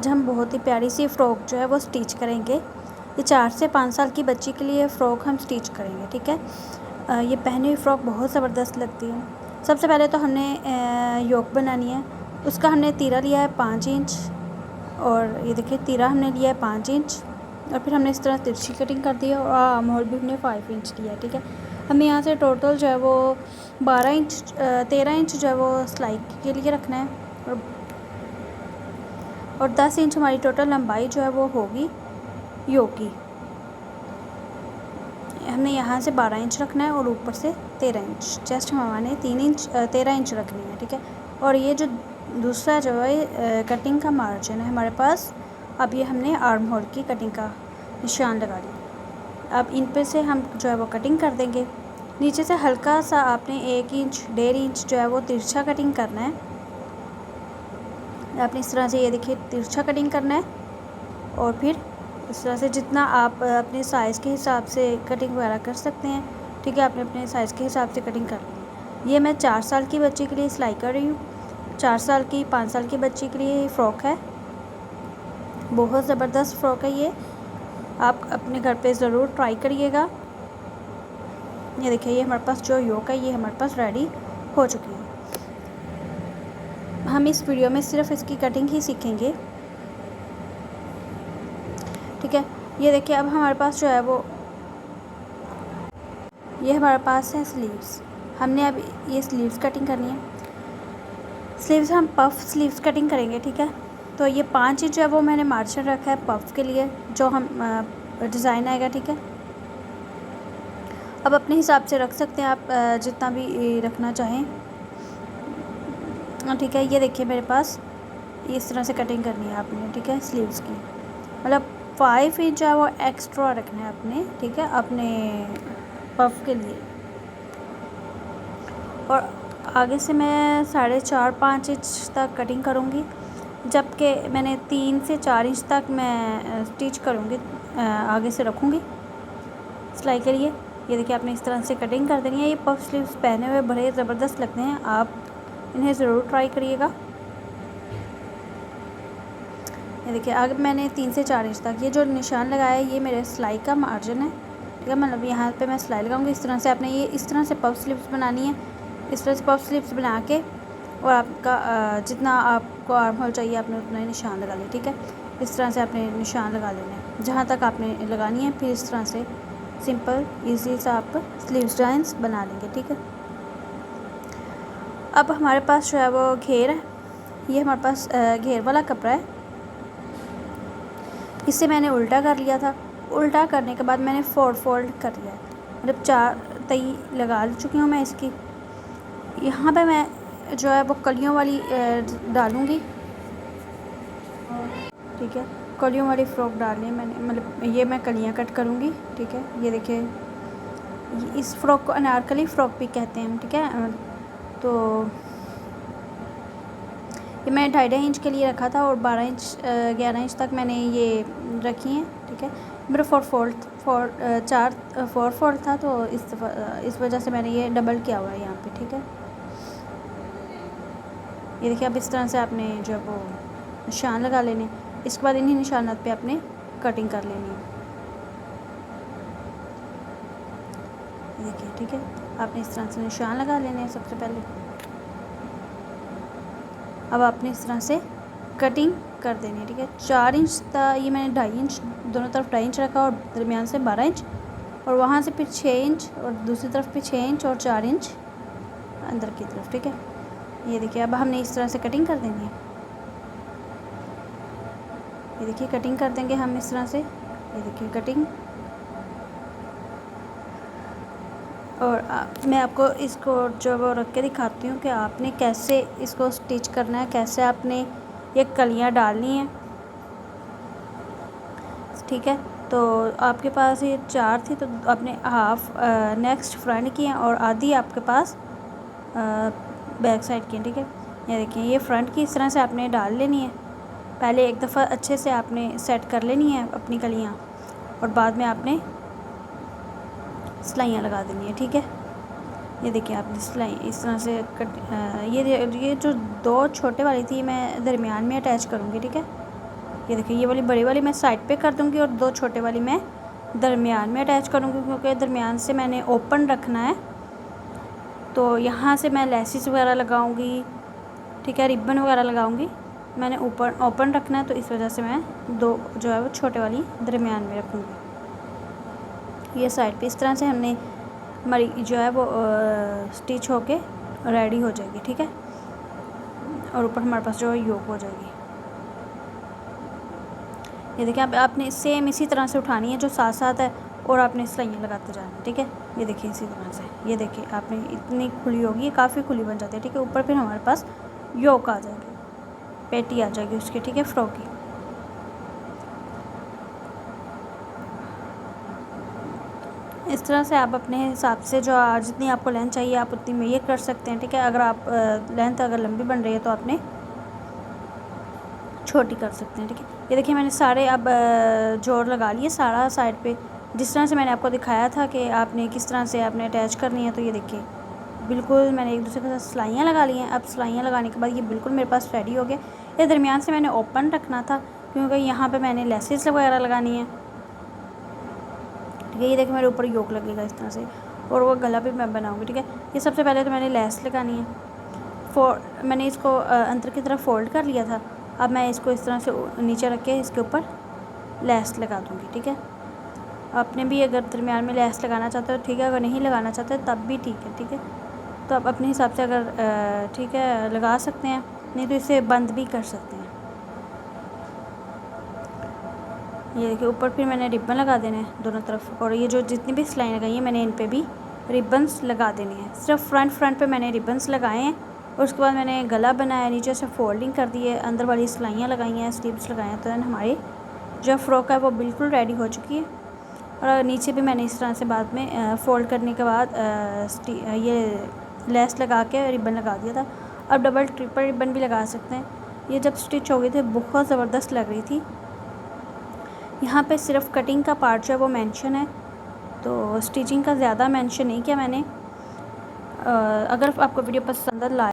आज हम बहुत ही प्यारी सी फ़्रॉक जो है वो स्टिच करेंगे। ये 4 से 5 साल की बच्ची के लिए फ़्रॉक हम स्टिच करेंगे, ठीक है। ये पहनी हुई फ़्रॉक बहुत ज़बरदस्त लगती है। सबसे पहले तो हमने योक बनानी है। उसका हमने तीरा लिया है 5 इंच, और ये देखिए तीरा हमने लिया है 5 इंच, और फिर हमने इस तरह तिरछी कटिंग कर दी है, और आर्म होल भी हमने 5 इंच लिया है, ठीक है। हमें यहाँ से टोटल जो है वो 13 इंच जो है वो सिलाई के लिए रखना है, और 10 इंच हमारी टोटल लंबाई जो है वो होगी योक की। हमने यहाँ से 12 इंच रखना है और ऊपर से 13 इंच, चेस्ट हमारे 13 इंच रखनी है, ठीक है। और ये जो दूसरा जो है कटिंग का मार्जिन है हमारे पास, अब ये हमने आर्म होल की कटिंग का निशान लगा लिया। अब इन पे से हम जो है वो कटिंग कर देंगे। नीचे से हल्का सा आपने 1 इंच 1.5 इंच जो है वो तिरछा कटिंग करना है। आपने इस तरह से ये देखिए तिरछा कटिंग करना है, और फिर इस तरह से जितना आप अपने साइज़ के हिसाब से कटिंग वगैरह कर सकते हैं, ठीक है। आपने अपने साइज़ के हिसाब से कटिंग कर ली है। ये मैं 4 साल की बच्ची के लिए सिलाई कर रही हूँ। 4 साल की 5 साल की बच्ची के लिए फ़्रॉक है। बहुत ज़बरदस्त फ़्रॉक है ये, आप अपने घर पे ज़रूर ट्राई करिएगा। ये देखिए ये हमारे पास जो योक है ये हमारे पास रेडी हो चुकी है। हम इस वीडियो में सिर्फ इसकी कटिंग ही सीखेंगे, ठीक है। ये देखिए अब हमारे पास जो है वो ये हमारे पास है स्लीव्स। हमने अब ये स्लीव्स कटिंग करनी है। स्लीव्स हम पफ स्लीव्स कटिंग करेंगे, ठीक है। तो ये 5 इंच जो है वो मैंने मार्जिन रखा है पफ के लिए, जो हम डिज़ाइन आएगा, ठीक है। अब अपने हिसाब से रख सकते हैं आप, जितना भी रखना चाहें, ठीक है। ये देखिए मेरे पास इस तरह से कटिंग करनी है आपने, ठीक है, स्लीव्स की। मतलब 5 इंच है वो एक्स्ट्रा रखना है आपने, ठीक है, अपने पफ के लिए। और आगे से मैं 4.5-5 इंच तक कटिंग करूँगी, जबकि मैंने 3 से 4 इंच तक मैं स्टिच करूँगी, आगे से रखूँगी सिलाई के लिए। ये देखिए आपने इस तरह से कटिंग कर देनी है। ये पफ स्लीव्स पहने हुए बड़े ज़बरदस्त लगते हैं, आप इन्हें ज़रूर ट्राई करिएगा। ये देखिए अब मैंने 3 से 4 इंच तक ये जो निशान लगाया है ये मेरे सिलाई का मार्जिन है, ठीक है। मतलब यहाँ पे मैं सिलाई लगाऊंगी। इस तरह से आपने ये इस तरह से पफ स्लीव्स बनानी है। इस तरह से पफ स्लीव्स बना के, और आपका जितना आपको आर्म होल चाहिए आपने उतना ही निशान लगा लिया, ठीक है। इस तरह से आपने निशान लगा लेना है जहाँ तक आपने लगानी है। फिर इस तरह से सिंपल ईजी सा आप स्लीव्स डिज़ाइंस बना लेंगे, ठीक है। अब हमारे पास जो है वो घेर है। ये हमारे पास घेर वाला कपड़ा है। इसे मैंने उल्टा कर लिया था। उल्टा करने के बाद मैंने फोल्ड कर लिया है, मतलब 4 तई लगा चुकी हूँ मैं इसकी। यहाँ पे मैं जो है वो कलियों वाली डालूँगी, ठीक है। कलियों वाली फ़्रॉक डालनी है मैंने, मतलब ये मैं कलियाँ कट करूँगी, ठीक है। ये देखिए इस फ़्रॉक को अनारकली फ़्रॉक भी कहते हैं हम, ठीक है। तो ये मैंने 2.5 इंच के लिए रखा था, और 11 इंच तक मैंने ये रखी हैं, ठीक है। मेरा 4 फोल्ड था, तो इस वजह से मैंने ये डबल किया हुआ है यहाँ पे, ठीक है। ये देखिए अब इस तरह से आपने जो है वो निशान लगा लेने। इसके बाद इन्हीं निशानात पे आपने कटिंग कर लेनी है। देखिए, ठीक है, आपने इस तरह से निशान लगा लेने हैं सबसे पहले। अब आपने इस तरह से कटिंग कर देनी है, ठीक है। 4 इंच था, ये मैंने 2.5 इंच, दोनों तरफ 2.5 इंच रखा, और दरमियान से 12 इंच, और वहाँ से फिर 6 इंच, और दूसरी तरफ भी 6 इंच, और 4 इंच अंदर की तरफ, ठीक है। ये देखिए अब हमने इस तरह से कटिंग कर देनी है। ये देखिए कटिंग कर देंगे हम इस तरह से। ये देखिए कटिंग, और मैं आपको इसको जो वो रख के दिखाती हूँ कि आपने कैसे इसको स्टिच करना है, कैसे आपने ये कलियाँ डालनी हैं, ठीक है। तो आपके पास ये 4 थी, तो आपने हाफ नेक्स्ट फ्रंट की हैं, और आधी आपके पास बैक साइड की, ठीक है। ये देखिए ये फ्रंट की इस तरह से आपने डाल लेनी है। पहले एक दफ़ा अच्छे से आपने सेट कर लेनी है अपनी कलियाँ, और बाद में आपने सिलाइयाँ लगा देनी है, ठीक है। ये देखिए आपने सिलाई इस तरह से ये जो 2 छोटे वाली थी मैं दरमियान में अटैच करूँगी, ठीक है। ये देखिए ये वाली बड़ी वाली मैं साइड पे कर दूँगी और 2 छोटे वाली मैं दरमियान में अटैच करूँगी, क्योंकि दरमियान से मैंने ओपन रखना है। तो यहाँ से मैं लेसिस वगैरह लगाऊँगी, ठीक है, रिबन वगैरह लगाऊँगी। मैंने ऊपर ओपन रखना है, तो इस वजह से मैं 2 जो है वो छोटे वाली दरमियान में रखूँगी। ये साइड पे इस तरह से हमने हमारी जो है वो स्टिच होके रेडी हो जाएगी, ठीक है। और ऊपर हमारे पास जो है योक हो जाएगी। ये देखिए अब आपने सेम इसी तरह से उठानी है जो साथ साथ है, और आपने सिलाइयाँ लगाते जाना है, ठीक है। ये देखिए इसी तरह से, ये देखिए आपने इतनी खुली होगी, काफ़ी खुली बन जाती है, ठीक है। ऊपर फिर हमारे पास योक आ जाएगी, पेटी आ जाएगी उसकी, ठीक है, फ्रॉक की। इस तरह से आप अपने हिसाब से जो जितनी आपको लेंथ चाहिए आप उतनी में ये कर सकते हैं, ठीक है। अगर आप लेंथ अगर लंबी बन रही है तो आपने छोटी कर सकते हैं, ठीक है। ये देखिए मैंने सारे अब जोड़ लगा लिए सारा साइड पे, जिस तरह से मैंने आपको दिखाया था कि आपने किस तरह से आपने अटैच करनी है। तो ये देखिए बिल्कुल मैंने एक दूसरे के साथ सिलाइयाँ लगा ली हैं। अब सिलाइयाँ लगाने के बाद ये बिल्कुल मेरे पास रेडी हो गया। ये दरमियान से मैंने ओपन रखना था, क्योंकि यहाँ पे मैंने लेसेस वगैरह लगानी है, ठीक है। ये देखिए मेरे ऊपर योक लगेगा इस तरह से, और वो गला भी मैं बनाऊँगी, ठीक है। ये सबसे पहले तो मैंने लेस लगानी है। मैंने इसको अंदर की तरफ फ़ोल्ड कर लिया था। अब मैं इसको इस तरह से नीचे रख के इसके ऊपर लेस लगा दूँगी, ठीक है। आपने भी अगर दरमियान में लेस लगाना चाहते हो ठीक है, अगर नहीं लगाना चाहते तब भी ठीक है, ठीक है। तो आप अपने हिसाब से अगर ठीक है लगा सकते हैं, नहीं तो इसे बंद भी कर सकते हैं। ये देखिए ऊपर फिर मैंने रिबन लगा देने हैं दोनों तरफ, और ये जो जितनी भी सिलाई लगाई है मैंने इन पे भी रिबन्स लगा देने हैं। सिर्फ फ्रंट पे मैंने रिबन्स लगाए हैं, और उसके बाद मैंने गला बनाया, नीचे से फोल्डिंग कर दी है, अंदर वाली सिलाइयाँ लगाई हैं, स्लीव्स लगाए हैं। तो हमारी जो फ़्रॉक है वो बिल्कुल रेडी हो चुकी है। और नीचे भी मैंने इस तरह से बाद में फ़ोल्ड करने के बाद ये लेस लगा के रिबन लगा दिया था। अब डबल ट्रिपल रिबन भी लगा सकते हैं। ये जब स्टिच हो गई थी बहुत ज़बरदस्त लग रही थी। यहाँ पे सिर्फ कटिंग का पार्ट जो है वो मेंशन है, तो स्टिचिंग का ज़्यादा मेंशन नहीं किया मैंने। अगर आपको वीडियो पसंद आए